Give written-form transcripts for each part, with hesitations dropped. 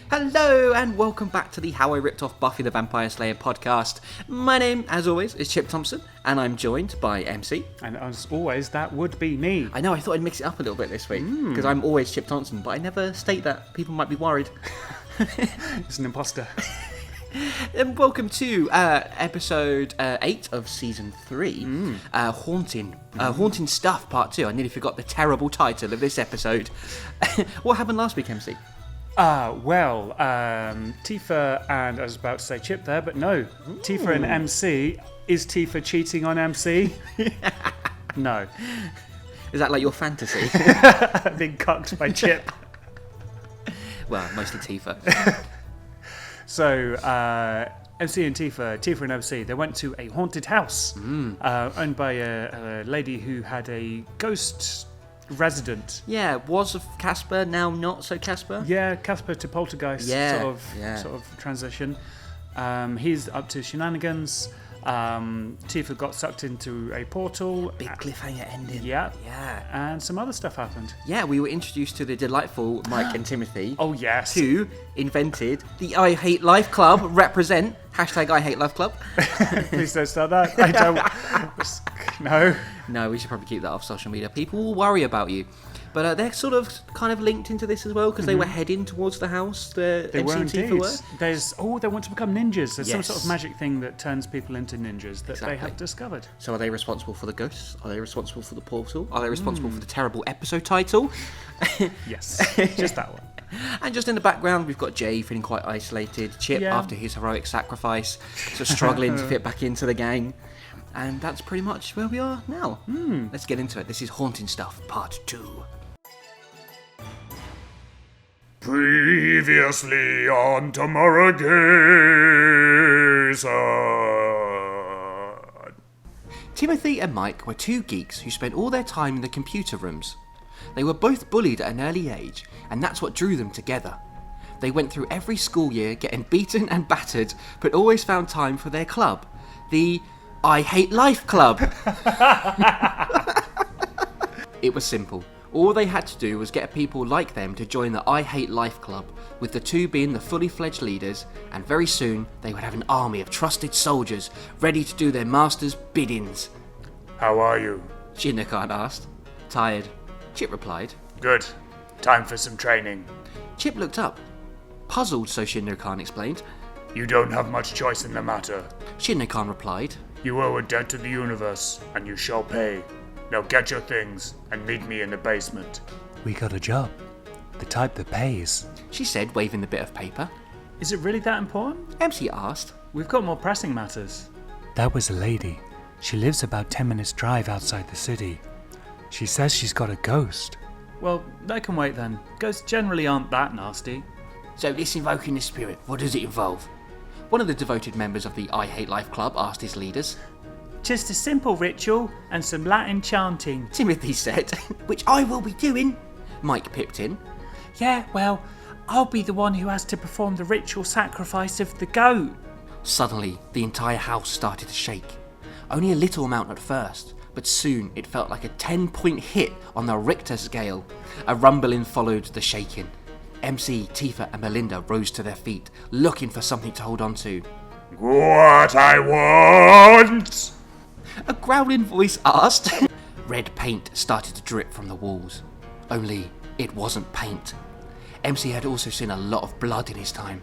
Hello and welcome back to the How I Ripped Off Buffy the Vampire Slayer podcast. My name, as always, is Chip Thompson, and I'm joined by MC. And as always, that would be me. I know, I thought I'd mix it up a little bit this week, because I'm always Chip Thompson, but I never state that. People might be worried. It's an imposter. And welcome to episode 8 of season 3, Haunting Stuff Part 2. I nearly forgot the terrible title of this episode. What happened last week, MC? Tifa and I was about to say Chip there, but no. Tifa and MC. Is Tifa cheating on MC? No. Is that like your fantasy? Being cucked by Chip. Well, mostly Tifa. So, MC and Tifa and MC, they went to a haunted house owned by a lady who had a ghost resident. Yeah, was of Casper, now not so Casper. Yeah, Casper to Poltergeist sort of transition. He's up to shenanigans. Tifa got sucked into a portal. Big cliffhanger ending. Yeah. And some other stuff happened. Yeah, we were introduced to the delightful Mike and Timothy. Oh, yes. Who invented the I Hate Life Club. Represent. #I Hate Life Club. Please don't start that. I don't. No. No, we should probably keep that off social media. People will worry about you. But they're sort of kind of linked into this as well, because they were heading towards the house. They were indeed. They want to become ninjas. There's some sort of magic thing that turns people into ninjas that they have discovered. So are they responsible for the ghosts? Are they responsible for the portal? Are they responsible for the terrible episode title? Yes, just that one. And just in the background, we've got Jay feeling quite isolated. Chip, after his heroic sacrifice, so struggling to fit back into the gang. And that's pretty much where we are now. Let's get into it. This is Haunting Stuff, Part 2. Previously on Tomorrow Gaze. Timothy and Mike were two geeks who spent all their time in the computer rooms. They were both bullied at an early age, and that's what drew them together. They went through every school year getting beaten and battered, but always found time for their club, the I Hate Life Club. It was simple. All they had to do was get people like them to join the I Hate Life Club, with the two being the fully fledged leaders, and very soon they would have an army of trusted soldiers ready to do their master's biddings. How are you? Shinra-kan asked. Tired. Chip replied. Good. Time for some training. Chip looked up. Puzzled, so Shinra-kan explained. You don't have much choice in the matter. Shinra-kan replied. You owe a debt to the universe, and you shall pay. Now get your things and meet me in the basement. We got a job. The type that pays. She said, waving the bit of paper. Is it really that important? MC asked. We've got more pressing matters. That was a lady. She lives about 10 minutes drive outside the city. She says she's got a ghost. Well, that can wait then. Ghosts generally aren't that nasty. So this invoking the spirit, what does it involve? One of the devoted members of the I Hate Life Club asked his leaders. Just a simple ritual and some Latin chanting, Timothy said, which I will be doing. Mike pipped in. Yeah, well, I'll be the one who has to perform the ritual sacrifice of the goat. Suddenly, the entire house started to shake. Only a little amount at first, but soon it felt like a 10-point hit on the Richter scale. A rumbling followed the shaking. MC, Tifa and Melinda rose to their feet, looking for something to hold on to. What I want? A growling voice asked. Red paint started to drip from the walls. Only it wasn't paint. MC had also seen a lot of blood in his time.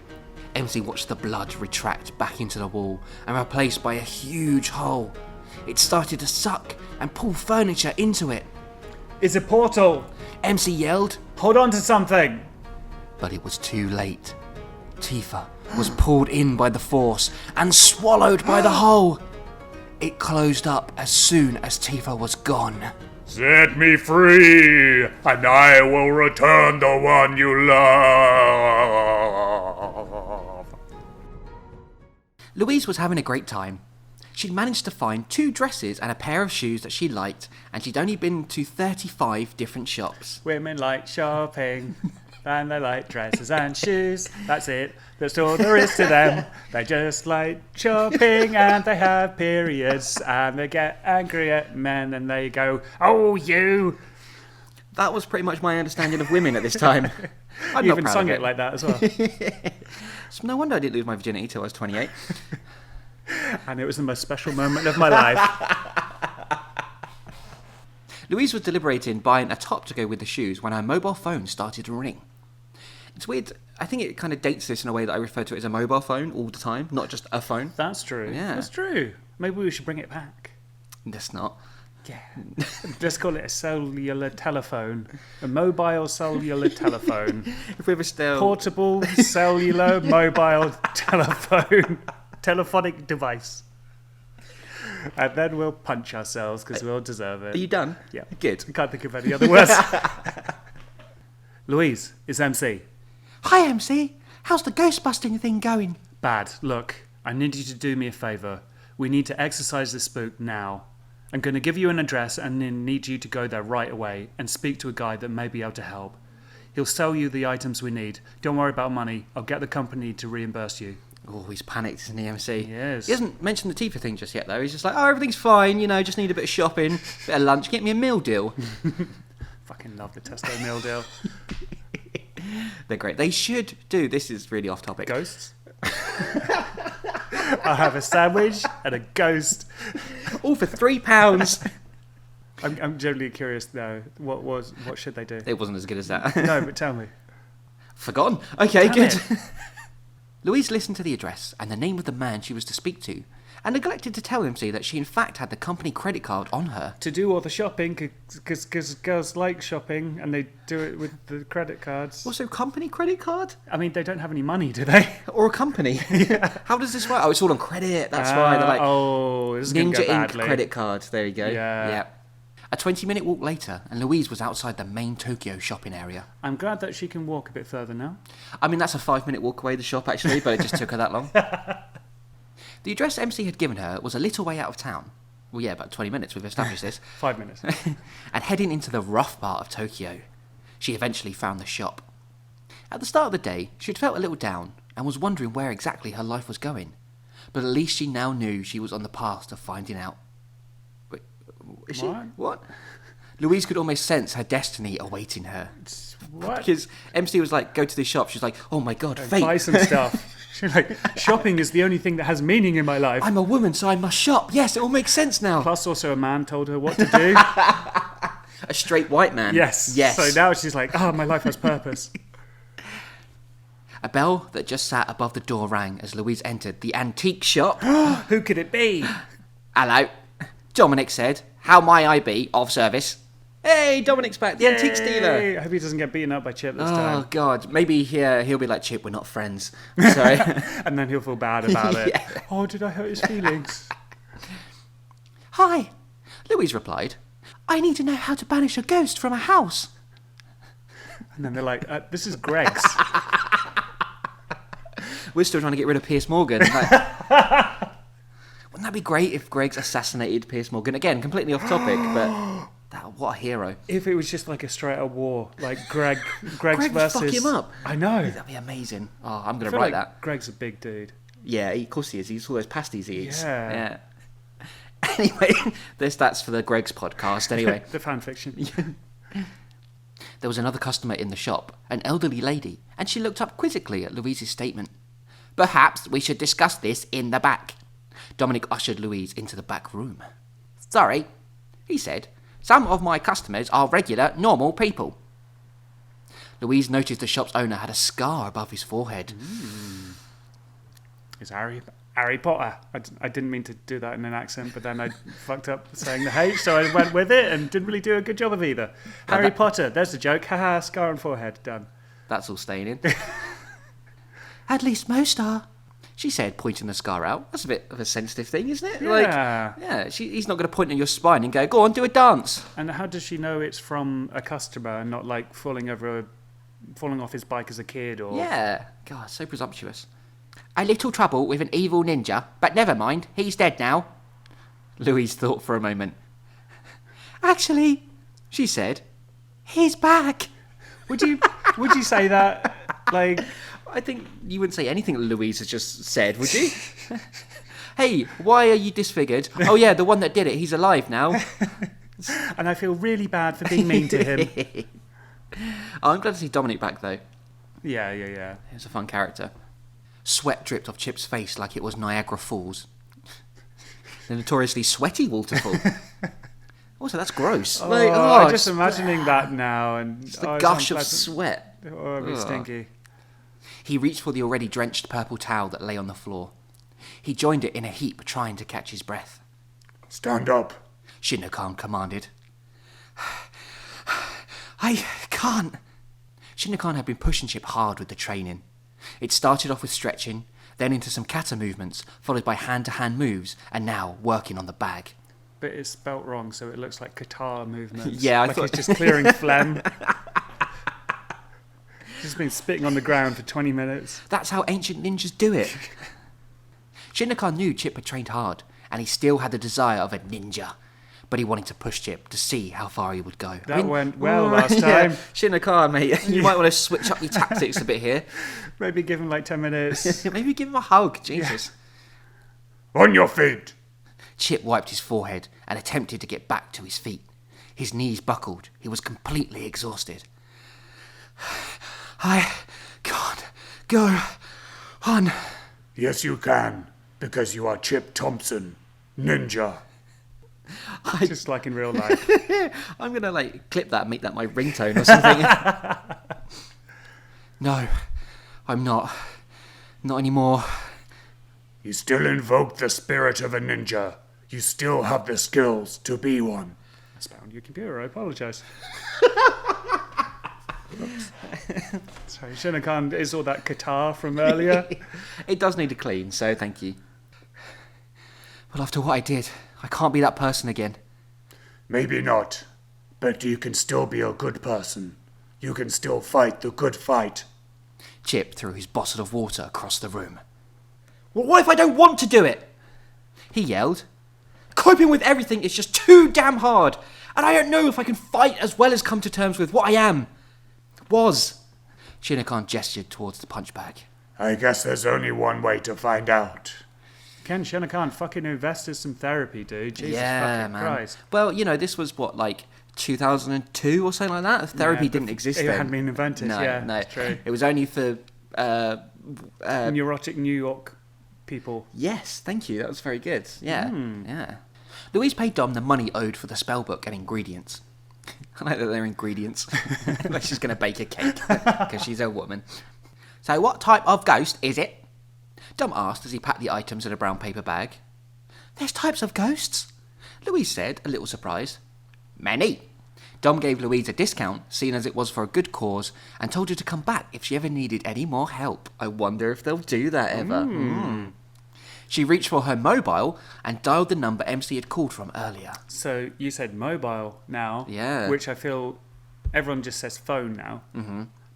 MC watched the blood retract back into the wall and replaced by a huge hole. It started to suck and pull furniture into it. It's a portal. MC yelled, Hold on to something. but it was too late. Tifa was pulled in by the force and swallowed by the hole. It closed up as soon as Tifa was gone. Set me free, and I will return the one you love. Louise was having a great time. She'd managed to find 2 dresses and a pair of shoes that she liked, and she'd only been to 35 different shops. Women like shopping, and they like dresses and shoes. That's it. That's all there is to them. They just like shopping, and they have periods, and they get angry at men, and they go, "Oh, you!" That was pretty much my understanding of women at this time. I'm You not even proud sung of it like that as well. So no wonder I didn't lose my virginity till I was 28. And it was the most special moment of my life. Louise was deliberating buying a top to go with the shoes when her mobile phone started to ring. It's weird. I think it kind of dates this in a way that I refer to it as a mobile phone all the time, not just a phone. That's true. Yeah. That's true. Maybe we should bring it back. That's not. Yeah. Just call it a cellular telephone. A mobile cellular telephone. If we were still... Portable cellular mobile telephone. Telephonic device. And then we'll punch ourselves because we'll deserve it. Are you done? Yeah. Good. I can't think of any other words. Louise, it's MC. Hi, MC. How's the ghost busting thing going? Bad. Look, I need you to do me a favour. We need to exorcise the spook now. I'm going to give you an address and then need you to go there right away and speak to a guy that may be able to help. He'll sell you the items we need. Don't worry about money. I'll get the company to reimburse you. Oh, he's panicked, isn't he, MC? Yes. He hasn't mentioned the Tifa thing just yet, though. He's just like, oh, everything's fine, just need a bit of shopping, bit of lunch, get me a meal deal. Fucking love the Testo meal deal. They're great. They should do, this is really off topic. Ghosts? I'll have a sandwich and a ghost. All for £3. I'm generally curious though. What should they do? It wasn't as good as that. No, but tell me. Forgotten. Okay, Damn good. it. Louise listened to the address and the name of the man she was to speak to, and neglected to tell MC that she in fact had the company credit card on her. To do all the shopping, because girls like shopping and they do it with the credit cards. Also, company credit card? I mean, they don't have any money, do they? Or a company? How does this work? Oh, it's all on credit, that's right. They're like, Oh, this is going to Ninja go Inc. badly. credit card. There you go. Yeah. A 20-minute walk later, and Louise was outside the main Tokyo shopping area. I'm glad that she can walk a bit further now. I mean, that's a 5-minute walk away, the shop, actually, but it just took her that long. The address MC had given her was a little way out of town. Well, yeah, about 20 minutes, we've established this. 5 minutes. And heading into the rough part of Tokyo, she eventually found the shop. At the start of the day, she had felt a little down and was wondering where exactly her life was going. But at least she now knew she was on the path to finding out. Wait, is she? What? Louise could almost sense her destiny awaiting her. What? Because MC was like, go to this shop. She's like, oh my god, fate. Buy some stuff. She's like, shopping is the only thing that has meaning in my life. I'm a woman, so I must shop. Yes, it all makes sense now. Plus, also a man told her what to do. A straight white man. Yes. Yes. So now she's like, oh, my life has purpose. A bell that just sat above the door rang as Louise entered the antique shop. Who could it be? Hello. Dominic said, how may I be of service? Hey, Dominic's back, the antique dealer. Yay! I hope he doesn't get beaten up by Chip this Oh, time. God. Maybe he'll be like, Chip, we're not friends. Sorry. And then he'll feel bad about it. Yeah. Oh, did I hurt his feelings? Hi. Louise replied, I need to know how to banish a ghost from a house. And then they're like, this is Greg's. We're still trying to get rid of Piers Morgan. Like, wouldn't that be great if Greg's assassinated Piers Morgan? Again, completely off topic, but what a hero. If it was just like a straight up war, like Greg's Greg versus... fuck him up. I know. That'd be amazing. Oh, I'm going I to feel write like that. Greg's a big dude. Yeah, of course he is. He's all those pasties he eats. Yeah. Anyway, that's for the Greg's podcast. Anyway, The fan fiction. there was another customer in the shop, an elderly lady, and she looked up quizzically at Louise's statement. Perhaps we should discuss this in the back. Dominic ushered Louise into the back room. Sorry, he said. Some of my customers are regular, normal people. Louise noticed the shop's owner had a scar above his forehead. It's Harry Potter. I didn't mean to do that in an accent, but then I fucked up saying the H, so I went with it and didn't really do a good job of either. Harry Potter, there's the joke. Haha, scar on forehead, done. That's all staying in. At least most are, she said, pointing the scar out. That's a bit of a sensitive thing, isn't it? Yeah. He's not going to point on your spine and go, go on, do a dance. And how does she know it's from a customer and not like falling off his bike as a kid? Or Yeah. God, so presumptuous. A little trouble with an evil ninja, but never mind, he's dead now. Louise thought for a moment. Actually, she said, he's back. Would you say that? Like, I think you wouldn't say anything that Louise has just said, would you? Hey, why are you disfigured? Oh yeah, the one that did it, he's alive now. and I feel really bad for being mean to him. Oh, I'm glad to see Dominic back though. Yeah. He was a fun character. Sweat dripped off Chip's face like it was Niagara Falls. The notoriously sweaty waterfall. Also, that's gross. I'm just imagining that now. And It's the gush of sweat. Oh, it'd be stinky. He reached for the already drenched purple towel that lay on the floor. He joined it in a heap, trying to catch his breath. Stand up. Shinno-kan commanded. I can't. Shinno-kan had been pushing Chip hard with the training. It started off with stretching, then into some kata movements, followed by hand-to-hand moves, and now working on the bag. But it's spelt wrong, so it looks like Qatar movements. Yeah, I like thought... he's just clearing phlegm. Just been spitting on the ground for 20 minutes. That's how ancient ninjas do it. Shinno-kan knew Chip had trained hard, and he still had the desire of a ninja. But he wanted to push Chip to see how far he would go. That went well last time. Shinno-kan, mate, you might want to switch up your tactics a bit here. Maybe give him like 10 minutes. Maybe give him a hug, Jesus. On your feet. Chip wiped his forehead and attempted to get back to his feet. His knees buckled. He was completely exhausted. I can't go on. Yes, you can, because you are Chip Thompson, ninja. Just like in real life. I'm going to clip that and make that my ringtone or something. No, I'm not. Not anymore. You still invoke the spirit of a ninja. You still have the skills to be one. I spat on your computer, I apologise. Sorry, Shinno-kan is all that Qatar from earlier. It does need a clean, so thank you. Well, after what I did, I can't be that person again. Maybe not, but you can still be a good person. You can still fight the good fight. Chip threw his bottle of water across the room. Well, what if I don't want to do it? He yelled. Coping with everything is just too damn hard, and I don't know if I can fight as well as come to terms with what I am. Was. Shinno-kan gestured towards the punch bag. I guess there's only one way to find out. Ken Shinno-kan fucking invest in some therapy, dude. Jesus fucking Christ. Well, this was 2002 or something like that? Therapy didn't exist It then. hadn't been invented, No, yeah. no. It's true. It was only for... Neurotic New York people. Yes, thank you. That was very good. Yeah, yeah. Louise paid Dom the money owed for the spellbook and ingredients. I like that they're ingredients. Like she's going to bake a cake because she's a woman. So what type of ghost is it? Dom asked as he packed the items in a brown paper bag. There's types of ghosts? Louise said, a little surprised. Many. Dom gave Louise a discount, seeing as it was for a good cause, and told her to come back if she ever needed any more help. I wonder if they'll do that ever. She reached for her mobile and dialed the number MC had called from earlier. So you said mobile now, Yeah. which I feel everyone just says phone now,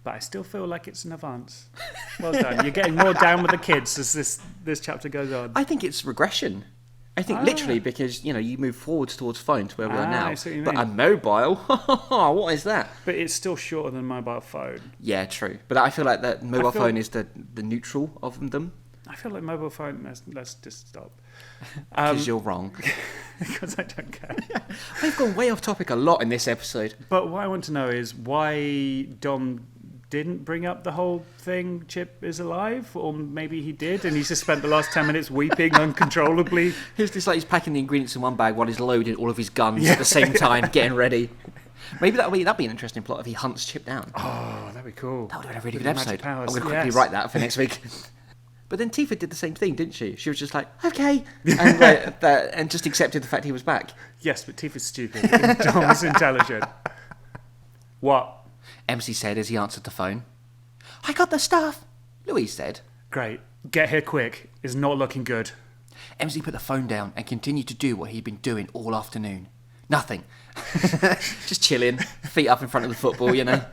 but I still feel like it's an advance. Well done. You're getting more down with the kids as this chapter goes on. I think it's regression. I think literally because, you move forwards towards phone to where we are now. I see what you But mean. a mobile? What is that? But it's still shorter than mobile phone. Yeah, true. But I feel like that mobile feel- phone is the neutral of them. I feel like mobile phone. Let's just stop. Because you're wrong. Because I don't care. We've gone way off topic a lot in this episode. But what I want to know is why Dom didn't bring up the whole thing, Chip is alive, or maybe he did, and he's just spent the last 10 minutes weeping uncontrollably. He's just like he's packing the ingredients in one bag while he's loading all of his guns at the same time, getting ready. Maybe that'd be an interesting plot if he hunts Chip down. Oh, that'd be cool. That would have been a really With good the magic episode. powers. I'm going to quickly Yes. write that for next week. But then Tifa did the same thing, didn't she? She was just like, okay, and just accepted the fact he was back. Yes, but Tifa's stupid. And Dom's intelligent. What? MC said as he answered the phone. I got the stuff, Louise said. Great. Get here quick. It's not looking good. MC put the phone down and continued to do what he'd been doing all afternoon. Nothing. Just chilling, feet up in front of the football, you know.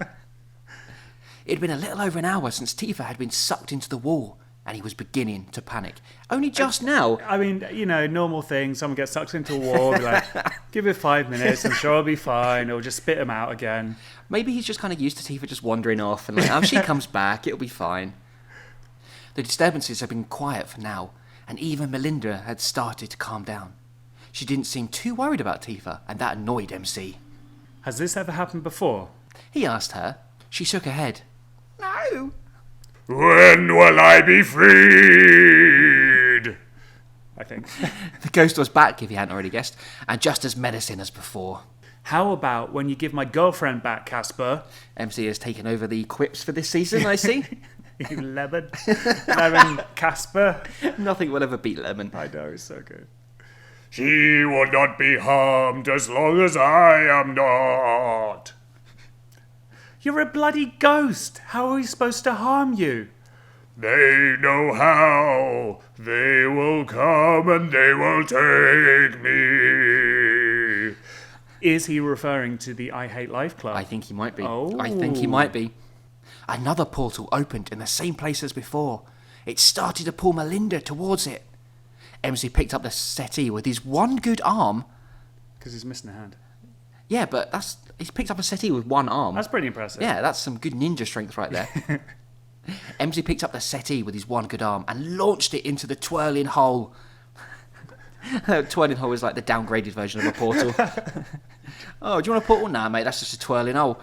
It'd been a little over an hour since Tifa had been sucked into the wall, and he was beginning to panic. Only just now. I mean, you know, normal thing. Someone gets sucked into a wall, be like, give it 5 minutes, I'm sure I'll be fine, or just spit him out again. Maybe he's just kind of used to Tifa just wandering off, and like, oh, she comes back, it'll be fine. The disturbances had been quiet for now, and even Melinda had started to calm down. She didn't seem too worried about Tifa, and that annoyed MC. Has this ever happened before? He asked her. She shook her head. No. When will I be freed? I think. The ghost was back, if you hadn't already guessed, and just as menacing as before. How about when you give my girlfriend back, Casper? MC has taken over the quips for this season, I see. You lemon. Lemon Casper. Nothing will ever beat Lemon. I know, it's so good. She will not be harmed as long as I am not. You're a bloody ghost. How are we supposed to harm you? They know how. They will come and they will take me. Is he referring to the I Hate Life Club? I think he might be. Oh. I think he might be. Another portal opened in the same place as before. It started to pull Melinda towards it. MC picked up the settee with his one good arm. Because he's missing a hand. Yeah, but he's picked up a settee with one arm. That's pretty impressive. Yeah, that's some good ninja strength right there. MC picked up the settee with his one good arm and launched it into the twirling hole. Twirling hole is like the downgraded version of a portal. Oh, do you want a portal? Nah, mate, that's just a twirling hole.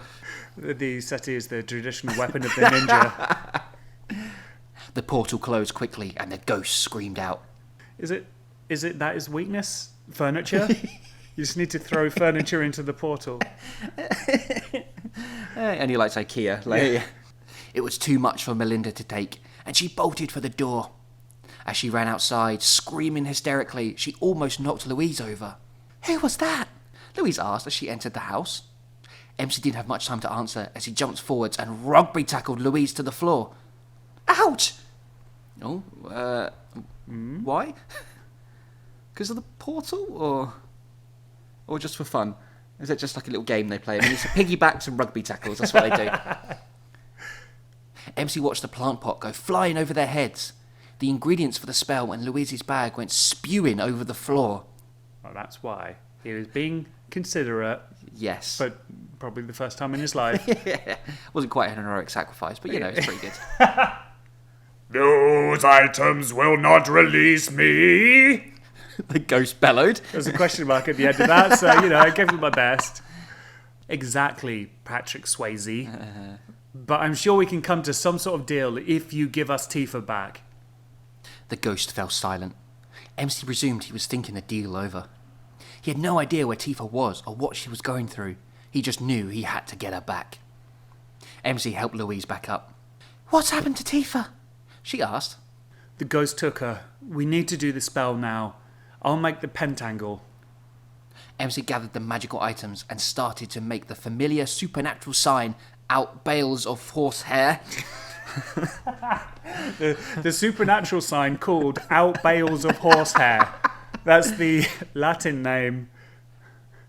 The settee is the traditional weapon of the ninja. The portal closed quickly and the ghost screamed out. Is it that his weakness? Furniture? You just need to throw furniture into the portal. And he likes IKEA. Like, It was too much for Melinda to take, and she bolted for the door. As she ran outside, screaming hysterically, she almost knocked Louise over. Who was that? Louise asked as she entered the house. MC didn't have much time to answer as he jumped forwards and rugby tackled Louise to the floor. Ouch! Oh, why? Because of the portal, or just for fun? Is it just like a little game they play? I mean, it's piggybacks and rugby tackles, that's what they do. MC watched the plant pot go flying over their heads. The ingredients for the spell and Louise's bag went spewing over the floor. Well, that's why. He was being considerate, Yes. but probably the first time in his life. Wasn't quite an heroic sacrifice, but you know, it's pretty good. Those items will not release me. The ghost bellowed. There's a question mark at the end of that, so, you know, I gave it my best. Exactly, Patrick Swayze. But I'm sure we can come to some sort of deal if you give us Tifa back. The ghost fell silent. MC presumed he was thinking the deal over. He had no idea where Tifa was or what she was going through. He just knew he had to get her back. MC helped Louise back up. What's happened to Tifa? She asked. The ghost took her. We need to do the spell now. I'll make the pentangle. MC gathered the magical items and started to make the familiar supernatural sign, out bales of horsehair. The supernatural sign called out bales of horsehair. That's the Latin name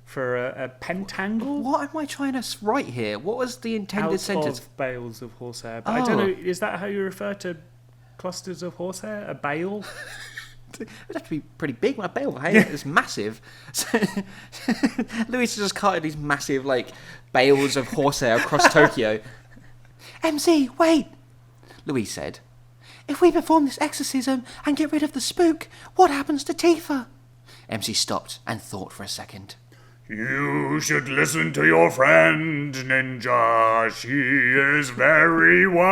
for a pentangle. What am I trying to write here? What was the intended Out sentence? of bales of horsehair. But I don't know, is that how you refer to clusters of horsehair? A bale? It would have to be pretty big. My bale of hay is massive. So, Louis just carted these massive, bales of horsehair across Tokyo. MC, wait! Louise said. If we perform this exorcism and get rid of the spook, what happens to Tifa? MC stopped and thought for a second. You should listen to your friend, Ninja. She is very wise.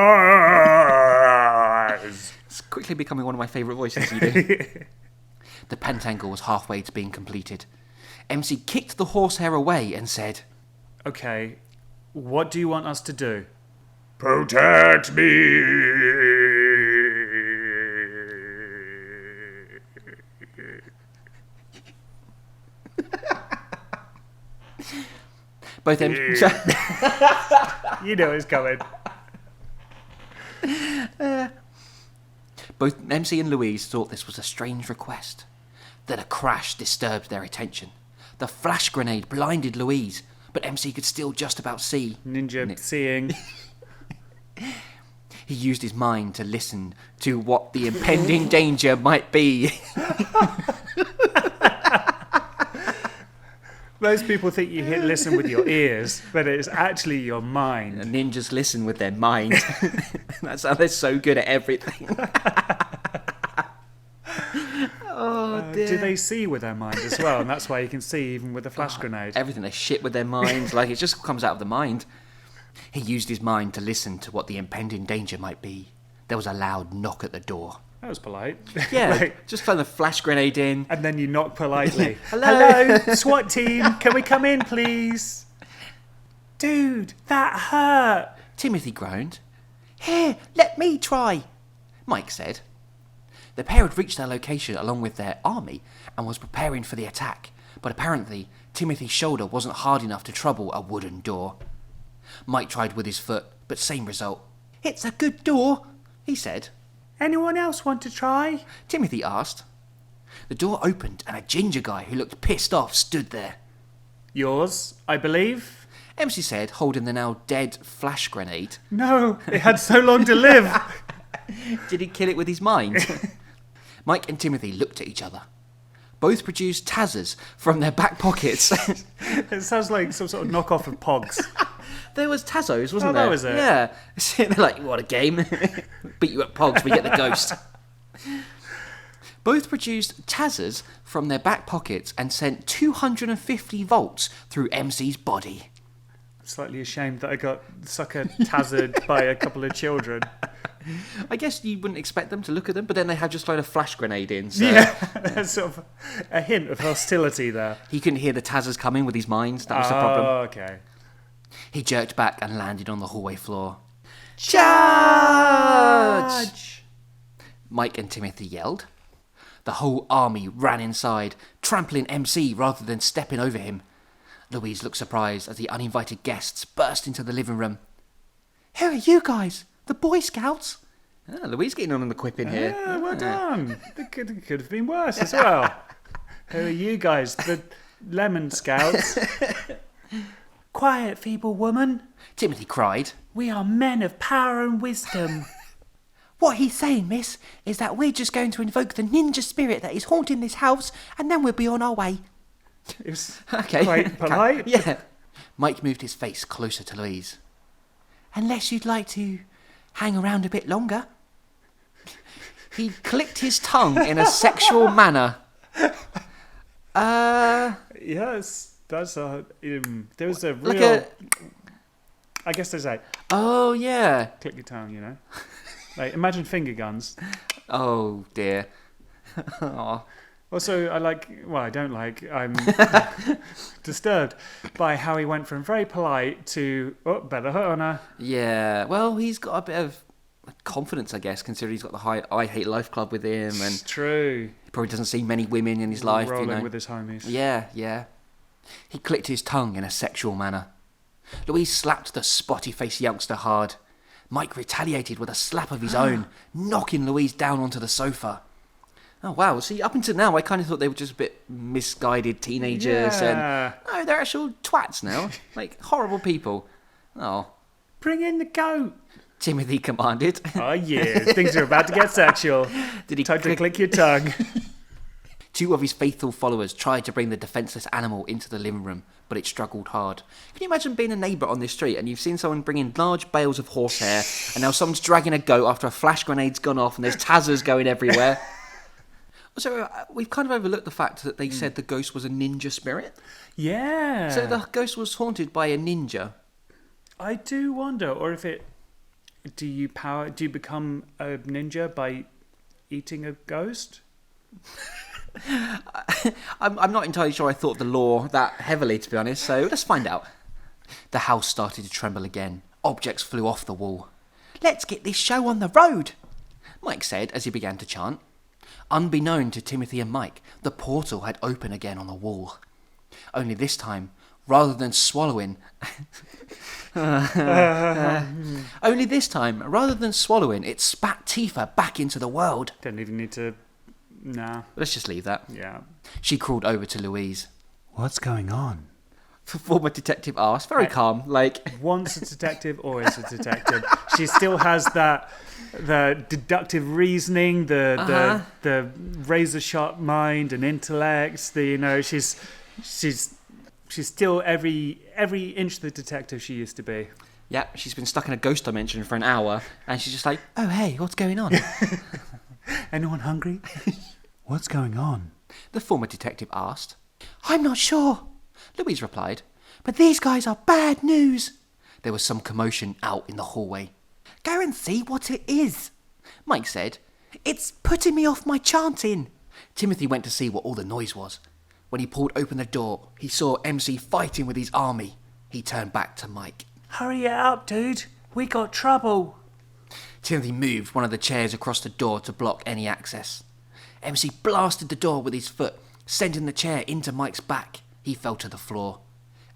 It's quickly becoming one of my favourite voices you do. The pentangle was halfway to being completed. MC kicked the horsehair away and said, Okay, what do you want us to do? Protect me. both MC... You know it's coming. Both MC and Louise thought this was a strange request. Then a crash disturbed their attention. The flash grenade blinded Louise, but MC could still just about see. Ninja seeing. He used his mind to listen to what the impending danger might be. Most people think you listen with your ears, but it's actually your mind. Ninjas listen with their mind. That's how they're so good at everything. Oh dear. Do they see with their mind as well? And that's why you can see even with a flash grenade. Everything they shit with their minds, like it just comes out of the mind. He used his mind to listen to what the impending danger might be. There was a loud knock at the door. That was polite. Yeah, Like, just throw the flash grenade in. and then you knock politely. Hello? SWAT team, can we come in, please? Dude, that hurt. Timothy groaned. Here, let me try, Mike said. The pair had reached their location along with their army and was preparing for the attack, but apparently Timothy's shoulder wasn't hard enough to trouble a wooden door. Mike tried with his foot, but same result. It's a good door, he said. Anyone else want to try? Timothy asked. The door opened and a ginger guy who looked pissed off stood there. Yours, I believe. MC said, holding the now dead flash grenade. No, it had so long to live. Did he kill it with his mind? Mike and Timothy looked at each other. Both produced Tazzers from their back pockets. It sounds like some sort of knockoff of Pogs. There was Tazzos, wasn't Oh, there? that was it. Yeah. They're like, what a game. Beat you at Pogs, we get the ghost. Both produced Tazzers from their back pockets and sent 250 volts through MC's body. Slightly ashamed that I got sucker tazzered by a couple of children. I guess you wouldn't expect them to look at them, but then they had just thrown a flash grenade in, so Yeah, there's sort of a hint of hostility there. he couldn't hear the Tazzers coming with his mind. That was the problem. Oh, okay. He jerked back and landed on the hallway floor. Charge! Mike and Timothy yelled. The whole army ran inside, trampling MC rather than stepping over him. Louise looked surprised as the uninvited guests burst into the living room. Who are you guys? The Boy Scouts? Louise getting on the quip in here. Yeah, well done. It could have been worse as well. Who are you guys? The Lemon Scouts? Quiet, feeble woman. Timothy cried. We are men of power and wisdom. What he's saying, miss, is that we're just going to invoke the ninja spirit that is haunting this house, and then we'll be on our way. It was Okay. quite polite. Yeah. Mike moved his face closer to Louise. Unless you'd like to hang around a bit longer. He clicked his tongue in a sexual manner. Yes, that's a. There was a real. Like a... I guess there's a Oh, yeah. click your tongue, you know. Like imagine finger guns. Oh, dear. Aw. Also, I don't like, I'm disturbed by how he went from very polite to, better hurt on her. Yeah, well, he's got a bit of confidence, I guess, considering he's got the high I Hate Life Club with him, and It's true. he probably doesn't see many women in his life, Rolling you know. with his homies. Yeah. He clicked his tongue in a sexual manner. Louise slapped the spotty-faced youngster hard. Mike retaliated with a slap of his own, knocking Louise down onto the sofa. Oh, wow. See, up until now, I kind of thought they were just a bit misguided teenagers. Yeah. And no, they're actual twats now. Like, horrible people. Oh. Bring in the goat. Timothy commanded. Oh, yeah. Things are about to get sexual. Did he Time to click your tongue. Two of his faithful followers tried to bring the defenceless animal into the living room, but it struggled hard. Can you imagine being a neighbour on this street and you've seen someone bring in large bales of horsehair and now someone's dragging a goat after a flash grenade's gone off and there's tazzers going everywhere? So we've kind of overlooked the fact that they said the ghost was a ninja spirit. Yeah. So the ghost was haunted by a ninja. I do wonder, or if it... Do you become a ninja by eating a ghost? I'm not entirely sure I thought the lore that heavily, to be honest, so let's find out. The house started to tremble again. Objects flew off the wall. "Let's get this show on the road," Mike said as he began to chant. Unbeknown to Timothy and Mike, the portal had opened again on the wall. Only this time, rather than swallowing... it spat Tifa back into the world. Don't even need to... Nah. Let's just leave that. Yeah. She crawled over to Louise. What's going on? The former detective asked, very calm, like... Once a detective, always a detective. She still has the deductive reasoning, the razor sharp mind and intellect. She's still every inch the detective she used to be. Yeah, she's been stuck in a ghost dimension for an hour, and she's just like, "Oh hey, what's going on?" Anyone hungry? What's going on? The former detective asked. "I'm not sure," Louise replied, "but these guys are bad news." There was some commotion out in the hallway. "Go and see what it is," Mike said. "It's putting me off my chanting." Timothy went to see what all the noise was. When he pulled open the door, he saw MC fighting with his army. He turned back to Mike. "Hurry it up, dude. We got trouble." Timothy moved one of the chairs across the door to block any access. MC blasted the door with his foot, sending the chair into Mike's back. He fell to the floor.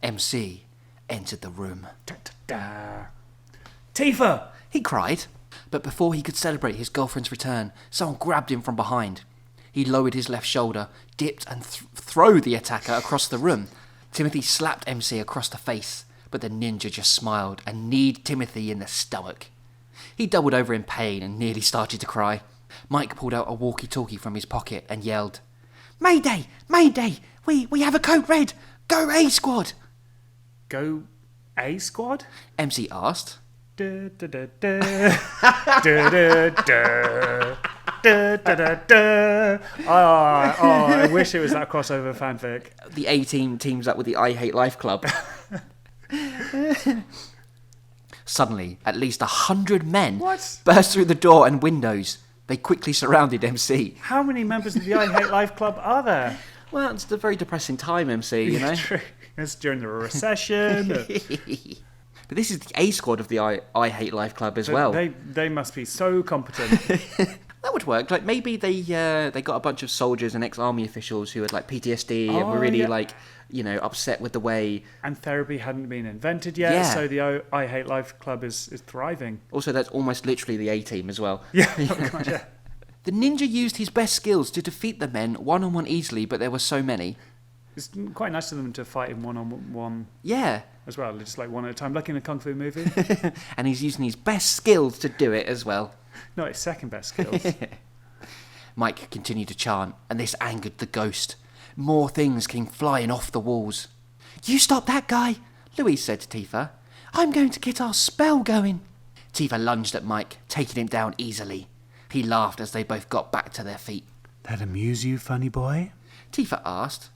MC entered the room. Da-da-da. "Tifa!" he cried. But before he could celebrate his girlfriend's return, someone grabbed him from behind. He lowered his left shoulder, dipped and threw the attacker across the room. Timothy slapped MC across the face, but the ninja just smiled and kneed Timothy in the stomach. He doubled over in pain and nearly started to cry. Mike pulled out a walkie-talkie from his pocket and yelled, "Mayday! Mayday! We have a code red! Go A Squad!" "Go A Squad?" MC asked. Da-da-da-da. Da-da-da. Da-da-da-da. Oh, I wish it was that crossover fanfic. The A team teams up with the I Hate Life Club. Suddenly, at least 100 men burst through the door and windows. They quickly surrounded MC. How many members of the I Hate Life Club are there? Well, it's a very depressing time, MC, you know? True. It's during the recession. But this is the A Squad of the I Hate Life Club as well. They must be so competent. That would work. Like, maybe they got a bunch of soldiers and ex-army officials who had, like, PTSD and were really, upset with the way... And therapy hadn't been invented yet, so the I Hate Life Club is thriving. Also, that's almost literally the A-team as well. Yeah. Oh, God, yeah. The ninja used his best skills to defeat the men one-on-one easily, but there were so many. It's quite nice of them to fight in one-on-one. Yeah. As well, just like one at a time, like in a kung fu movie. And he's using his best skills to do it as well. Not his second best skills. Mike continued to chant, and this angered the ghost. More things came flying off the walls. "You stop that guy," Louise said to Tifa. "I'm going to get our spell going." Tifa lunged at Mike, taking him down easily. He laughed as they both got back to their feet. That amuse you, funny boy? Tifa asked.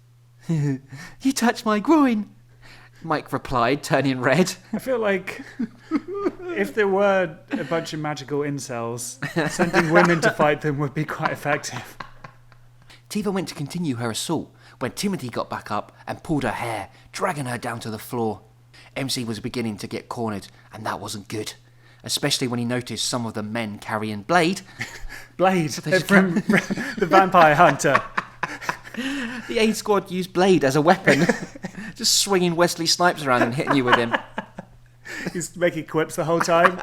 "You touched my groin," Mike replied, turning red. I feel like if there were a bunch of magical incels, sending women to fight them would be quite effective. Tifa went to continue her assault when Timothy got back up and pulled her hair, dragging her down to the floor. MC was beginning to get cornered, and that wasn't good, especially when he noticed some of the men carrying Blade. Blade, from the Vampire Hunter. The A Squad used Blade as a weapon, just swinging Wesley Snipes around and hitting you with him. He's making quips the whole time,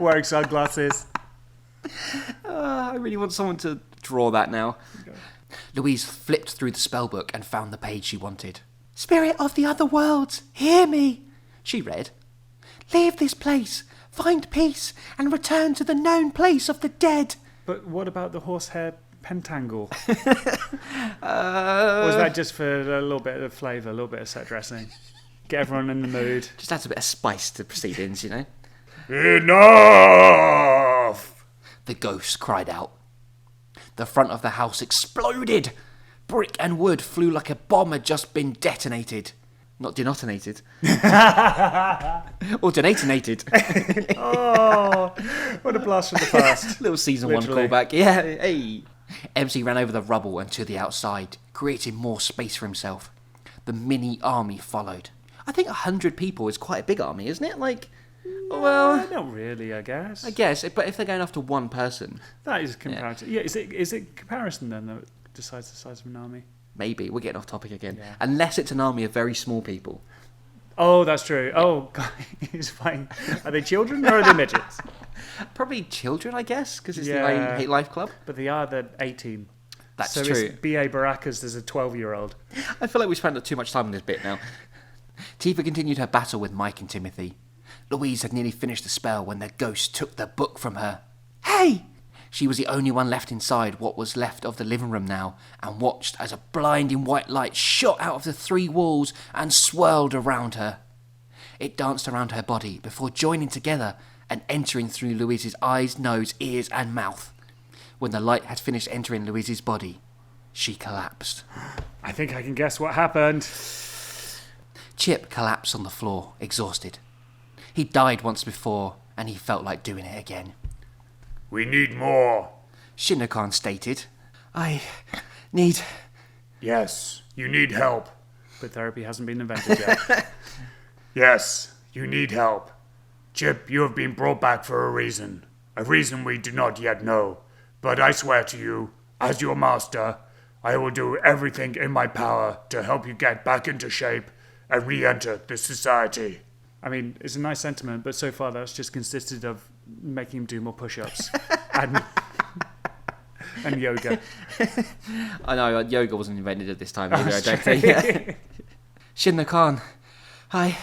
wearing sunglasses. I really want someone to draw that now. Okay. Louise flipped through the spellbook and found the page she wanted. "Spirit of the other worlds, hear me," she read. "Leave this place, find peace, and return to the known place of the dead." But what about the horsehair pentangle? Or was that just for a little bit of flavour, a little bit of set dressing? Get everyone in the mood. Just adds a bit of spice to proceedings, you know? Enough! The ghost cried out. The front of the house exploded. Brick and wood flew like a bomb had just been detonated. Not denominated. Or detonated. Oh, what a blast from the past. Little season Literally. 1 callback. Yeah, hey. MC ran over the rubble and to the outside, creating more space for himself. The mini army followed. I think 100 people is quite a big army, isn't it? Like, well, Not really, I guess. I guess, but if they're going after one person, That is comparative. Yeah, is it comparison then that decides the size of an army? maybe. We're getting off topic again. Yeah. Unless it's an army of very small people. Oh, that's true. Oh, God, he's fine. Are they children or are they midgets? Probably children, I guess, because it's Yeah. the I Hate Life Club. But they are the 18. That's so true. it's B.A. Baracus, there's a 12-year-old. I feel like we spent too much time on this bit now. Tifa continued her battle with Mike and Timothy. Louise had nearly finished the spell when the ghost took the book from her. Hey! She was the only one left inside what was left of the living room now, and watched as a blinding white light shot out of the 3 walls and swirled around her. It danced around her body before joining together and entering through Louise's eyes, nose, ears and mouth. When the light had finished entering Louise's body, she collapsed. I think I can guess what happened. Chip collapsed on the floor, exhausted. He died once before, and he felt like doing it again. We need more. Shinno-kan stated, I need... Yes, you need help. But therapy hasn't been invented yet. Yes, you need help. Chip, you have been brought back for a reason we do not yet know. But I swear to you, as your master, I will do everything in my power to help you get back into shape and re-enter this society. I mean, it's a nice sentiment, but so far that's just consisted of making him do more push-ups and yoga. I know, yoga wasn't invented at this time either, I don't think. Shinno-kan, hi.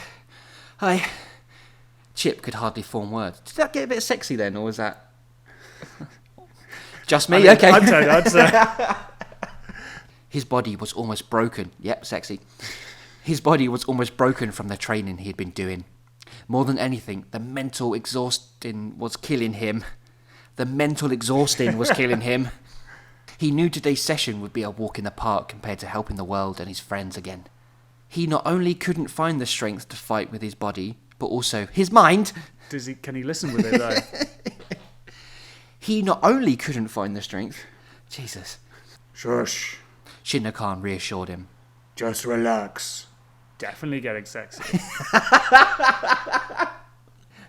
Chip could hardly form words. Did that get a bit sexy then, or was that... Just me? I mean, Okay. I'd say. His body was almost broken. Yep, sexy. His body was almost broken from the training he had been doing. More than anything, the mental exhausting was killing him. He knew today's session would be a walk in the park compared to helping the world and his friends again. He not only couldn't find the strength to fight with his body, but also his mind. Can he listen with it though? He not only couldn't find the strength... Jesus. Shush. Shinno-kan reassured him. Just relax. Definitely getting sexy.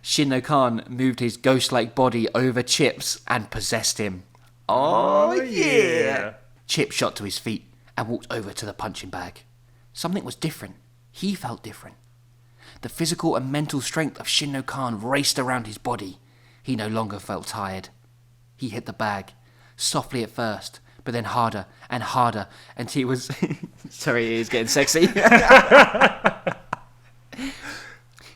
Shinno-kan moved his ghost-like body over Chip's and possessed him. Oh, yeah! Chip shot to his feet and walked over to the punching bag. Something was different. He felt different. The physical and mental strength of Shinno-kan raced around his body. He no longer felt tired. He hit the bag, softly at first, but then harder and harder until he was... Sorry, he is getting sexy.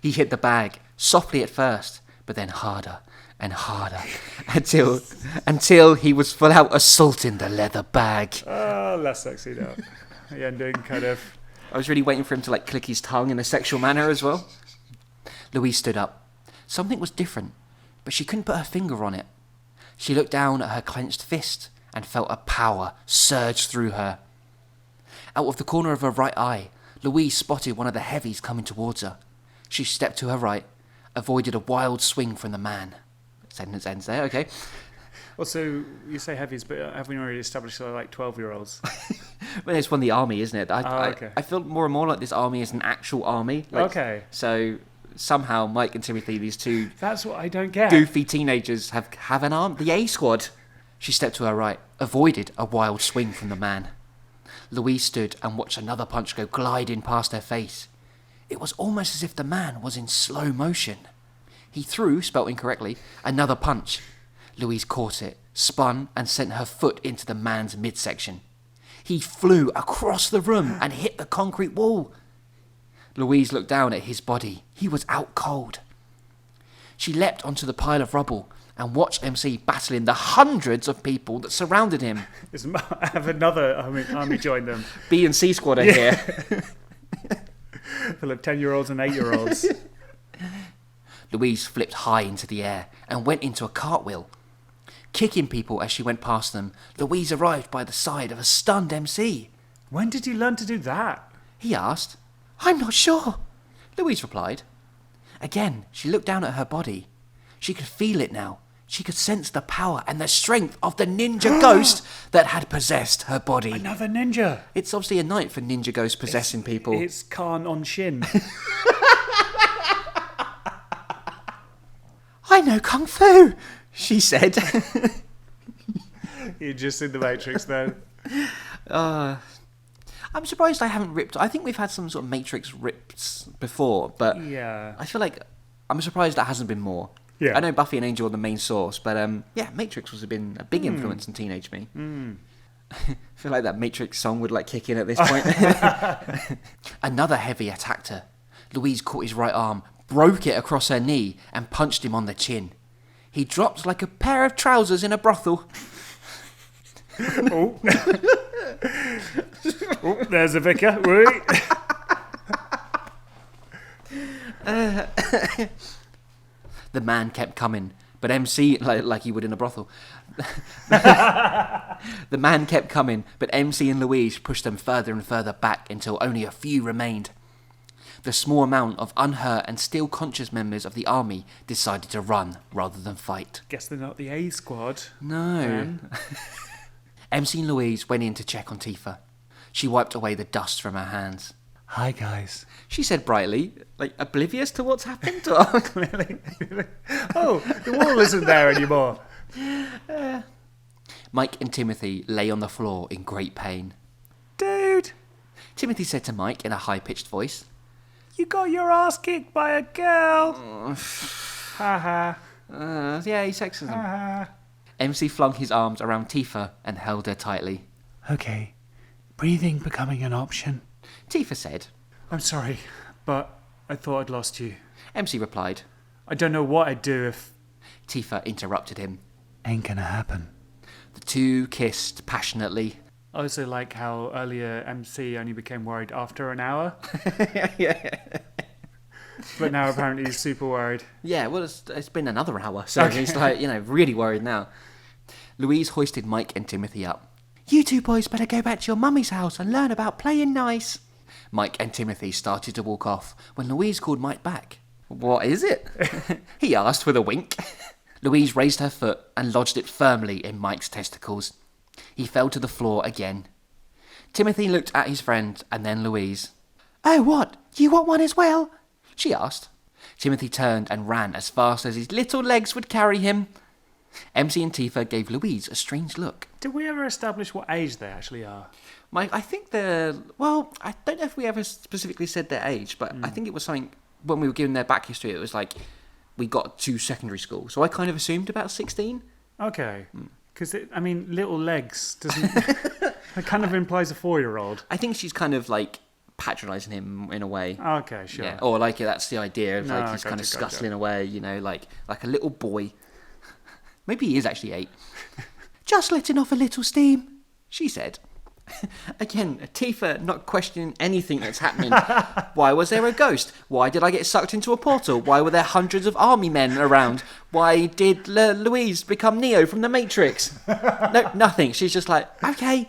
He hit the bag, softly at first, but then harder and harder until he was full out assaulting the leather bag. Oh, less sexy now. The ending kind of... I was really waiting for him to like click his tongue in a sexual manner as well. Louise stood up. Something was different, but she couldn't put her finger on it. She looked down at her clenched fist and felt a power surge through her. Out of the corner of her right eye, Louise spotted one of the heavies coming towards her. She stepped to her right, avoided a wild swing from the man. Sentence ends there, okay. Also, you say heavies, but have we already established they're like 12-year-olds? Well, it's from the army, isn't it? Okay. I feel more and more like this army is an actual army. Okay. So somehow Mike and Timothy, these two That's what I don't get. goofy teenagers, have an arm. The A squad. She stepped to her right, avoided a wild swing from the man. Louise stood and watched another punch go gliding past her face. It was almost as if the man was in slow motion. He threw, spelt incorrectly, another punch. Louise caught it, spun, and sent her foot into the man's midsection. He flew across the room and hit the concrete wall. Louise looked down at his body. He was out cold. She leapt onto the pile of rubble and watched MC battling the hundreds of people that surrounded him. Have another army join them. B and C squad are here. Full of 10-year-olds and 8-year-olds. Louise flipped high into the air and went into a cartwheel. Kicking people as she went past them, Louise arrived by the side of a stunned MC. When did you learn to do that? He asked. I'm not sure, Louise replied. Again, she looked down at her body. She could feel it now. She could sense the power and the strength of the ninja ghost that had possessed her body. Another ninja. It's obviously a night for ninja ghosts possessing people. It's Khan on Shin. I know Kung Fu, she said. You're just in the Matrix then. I'm surprised I haven't ripped. I think we've had some sort of Matrix rips before, but Yeah. I feel like I'm surprised that hasn't been more. Yeah. I know Buffy and Angel are the main source, but yeah, Matrix has been a big influence in teenage me. I feel like that Matrix song would like kick in at this point. Another heavy attacked her. Louise caught his right arm, broke it across her knee, and punched him on the chin. He dropped like a pair of trousers in a brothel. Oh. Oh, there's a vicar. Wait. The man kept coming, but MC, like he would in a brothel. The man kept coming, but MC and Louise pushed them further and further back until only a few remained. The small amount of unhurt and still conscious members of the army decided to run rather than fight. Guess they're not the A squad. No. Then. MC and Louise went in to check on Tifa. She wiped away the dust from her hands. Hi, guys. She said brightly, like oblivious to what's happened. Really? Oh, the wall isn't there anymore. Mike and Timothy lay on the floor in great pain. Dude, Timothy said to Mike in a high-pitched voice, you got your ass kicked by a girl. Ha ha. yeah, he sexes Ha them. ha. MC flung his arms around Tifa and held her tightly. Okay. Breathing becoming an option. Tifa said. I'm sorry, but I thought I'd lost you. MC replied. I don't know what I'd do if... Tifa interrupted him. Ain't gonna happen. The two kissed passionately. I also like how earlier MC only became worried after an hour. Yeah. But now apparently he's super worried. Yeah, well, it's been another hour, so he's like, really worried now. Louise hoisted Mike and Timothy up. You two boys better go back to your mummy's house and learn about playing nice. Mike and Timothy started to walk off when Louise called Mike back. What is it? He asked with a wink. Louise raised her foot and lodged it firmly in Mike's testicles. He fell to the floor again. Timothy looked at his friend and then Louise. Oh, what? You want one as well? She asked. Timothy turned and ran as fast as his little legs would carry him. MC and Tifa gave Louise a strange look. Did we ever establish what age they actually are? Mike, I think they're... Well, I don't know if we ever specifically said their age, but I think it was something... When we were given their back history, it was like we got to secondary school. So I kind of assumed about 16. Okay. Because, little legs doesn't... It kind of implies a 4-year-old. I think she's kind of like patronising him in a way. Okay, sure. Yeah. Or like that's the idea of No, like he's kind of gotcha. scuttling away, like a little boy. Maybe he is actually 8. Just letting off a little steam, she said. Again, Tifa not questioning anything that's happening. Why was there a ghost? Why did I get sucked into a portal? Why were there hundreds of army men around? Why did Louise become Neo from the Matrix? No, nothing. She's just like, okay.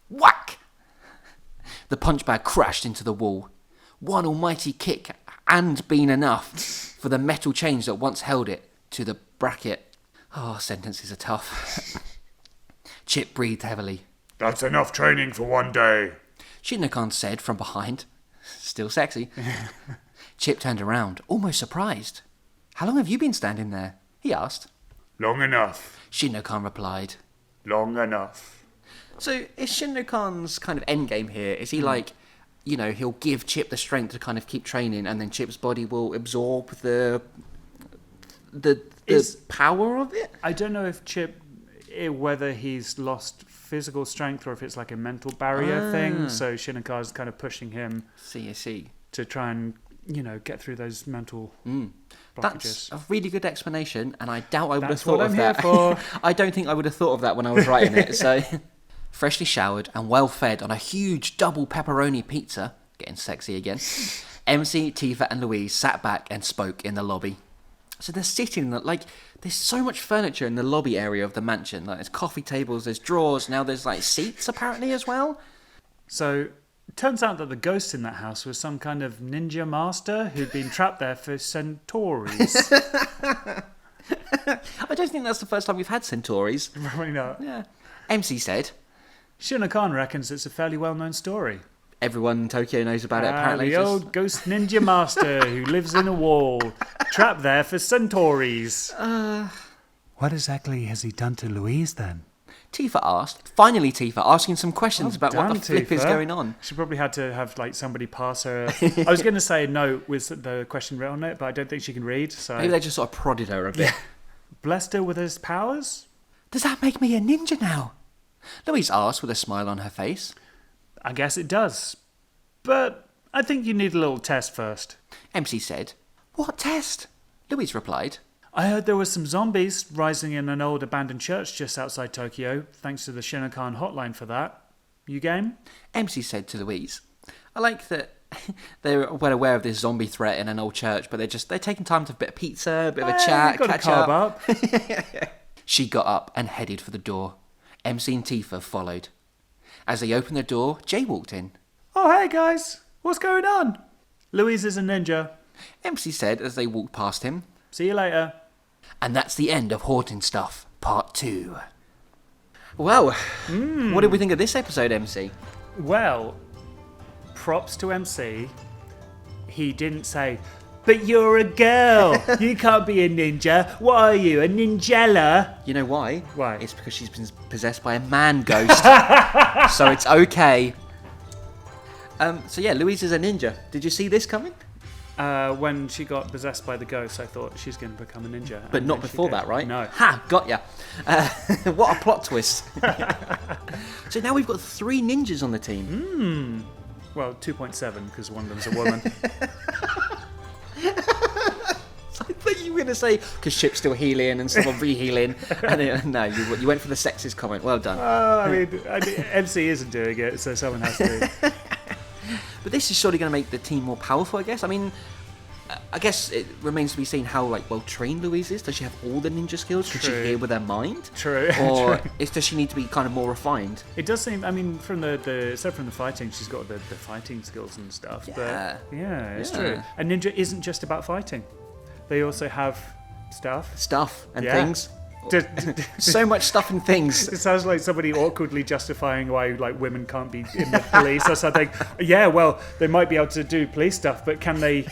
Whack! The punch bag crashed into the wall. One almighty kick and been enough for the metal chains that once held it to the bracket. Oh, sentences are tough. Chip breathed heavily. That's enough training for one day. Shinno-kan said from behind. Still sexy. Chip turned around, almost surprised. How long have you been standing there? He asked. Long enough. Shinno-kan replied. Long enough. So is Shinno-kan's kind of endgame here? Is he like, he'll give Chip the strength to kind of keep training and then Chip's body will absorb the power of it? I don't know if Chip, whether he's lost physical strength or if it's like a mental barrier thing. So Shinno-kan's kind of pushing him See. to try and, get through those mental blockages. That's a really good explanation, and I doubt I would have That's thought what of I'm that. here for. I don't think I would have thought of that when I was writing it. So, freshly showered and well fed on a huge double pepperoni pizza, getting sexy again, MC, Tifa, and Louise sat back and spoke in the lobby. So they're sitting, like, there's so much furniture in the lobby area of the mansion. Like, there's coffee tables, there's drawers, now there's, like, seats, apparently, as well. So, it turns out that the ghost in that house was some kind of ninja master who'd been trapped there for centuries. I don't think that's the first time we've had centaurs. Probably not. Yeah. MC said, Shuna Khan reckons it's a fairly well-known story. everyone in Tokyo knows about it, apparently. The old ghost ninja master who lives in a wall, trapped there for centuries. What exactly has he done to Louise then? Tifa asked. Finally, Tifa asking some questions about what the Damn, flip is Tifa. going on. She probably had to have like somebody pass her. I was going to say a note with the question written on it, but I don't think she can read. So Maybe they just sort of prodded her a bit. blessed her with his powers. Does that make me a ninja now? Louise asked with a smile on her face. I guess it does, but I think you need a little test first. MC said, "What test?" Louise replied, I heard there were some zombies rising in an old abandoned church just outside Tokyo, thanks to the Shinokan hotline for that. You game? MC said to Louise. I like that they're well aware of this zombie threat in an old church, but they're taking time to have a bit of pizza, a bit of a chat, Got catch a carb up. up. She got up and headed for the door. MC and Tifa followed. As they opened the door, Jay walked in. Oh, hey guys, what's going on? Louise is a ninja. MC said as they walked past him. See you later. And that's the end of Haunting Stuff, Part 2. Well, what did we think of this episode, MC? Well, props to MC. He didn't say, but you're a girl. You can't be a ninja. What are you, a ninjella? You know why? Why? It's because she's been possessed by a man ghost. So it's okay. So yeah, Louise is a ninja. Did you see this coming? When she got possessed by the ghost, I thought she's going to become a ninja. But And not then she before did. that, right? No. Ha! Got ya. What a plot twist. So now we've got 3 ninjas on the team. Well, 2.7, because one of them's a woman. I thought you were going to say, because Chip's still healing and someone re-healing. And then, no, you went for the sexist comment. Well done. I mean, MC isn't doing it, so someone has to. But this is surely going to make the team more powerful, I guess. I mean, I guess it remains to be seen how well trained Louise is. Does she have all the ninja skills? Can she True. hear with her mind? True. Or True. does she need to be kind of more refined? It does seem, I mean, from the except from the fighting, she's got the fighting skills and stuff. Yeah. But yeah, it's Yeah. true. A ninja isn't just about fighting. They also have stuff. Stuff and Yeah. things. So much stuff and things. It sounds like somebody awkwardly justifying why like women can't be in the police or something. Yeah, well, they might be able to do police stuff, but can they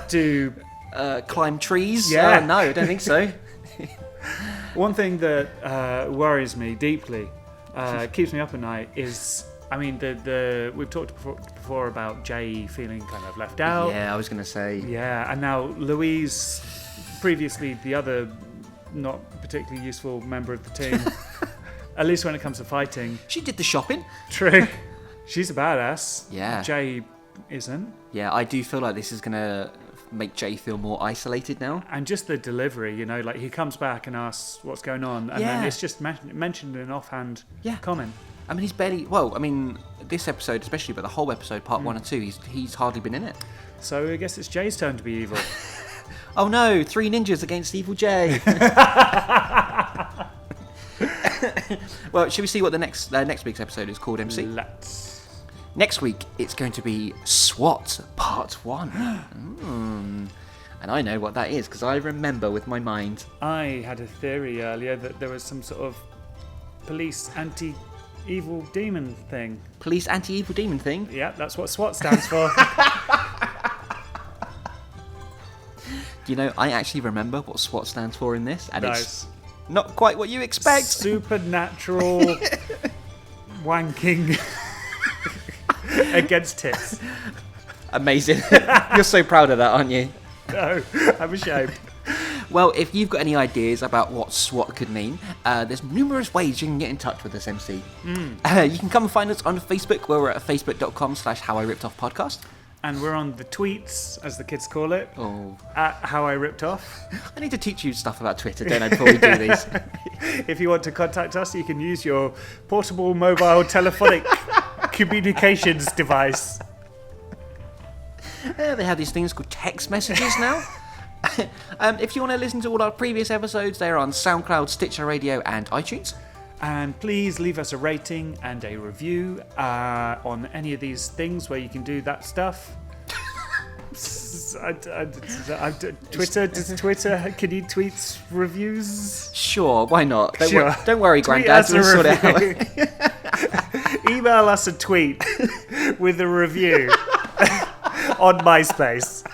do? Climb trees? Yeah. No, I don't think so. One thing that worries me deeply, keeps me up at night, is I mean the we've talked before about Jay feeling kind of left out. Yeah, I was going to say. Yeah, and now Louise, previously the other not particularly useful member of the team, at least when it comes to fighting. She did the shopping. True. She's a badass. Yeah. Jay isn't. Yeah, I do feel like this is going to make Jay feel more isolated now. And just the delivery, you know, like he comes back and asks what's going on, and then Yeah. it's just mentioned in an offhand Yeah. comment. I mean, he's barely... Well, I mean, this episode especially, but the whole episode, part 1 and 2, he's hardly been in it. So I guess it's Jay's turn to be evil. Oh no, 3 ninjas against Evil Jay. Well, should we see what the next week's episode is called, MC? Let's. Next week, it's going to be SWAT Part 1. And I know what that is, because I remember with my mind. I had a theory earlier that there was some sort of police anti-evil demon thing. Police anti-evil demon thing. Yeah, that's what SWAT stands for. You know, I actually remember what SWAT stands for in this, and Nice. it's not quite what you expect. Supernatural wanking against tits. Amazing. You're so proud of that, aren't you? No, I'm ashamed. Well, if you've got any ideas about what SWAT could mean, there's numerous ways you can get in touch with us, MC. You can come and find us on Facebook, where we're at facebook.com/howiRippedOffPodcast. And we're on the tweets, as the kids call it, Oh, at How I Ripped Off. I need to teach you stuff about Twitter, don't I, before we do these? If you want to contact us, you can use your portable mobile telephonic communications device. They have these things called text messages now. If you want to listen to all our previous episodes, they're on SoundCloud, Stitcher Radio, and iTunes. And please leave us a rating and a review on any of these things where you can do that stuff. Twitter, does Twitter, can you tweet reviews? Sure, why not? Sure. Don't worry, Tweet Grandad, us a we'll sort it out. review. Email us a tweet with a review on MySpace.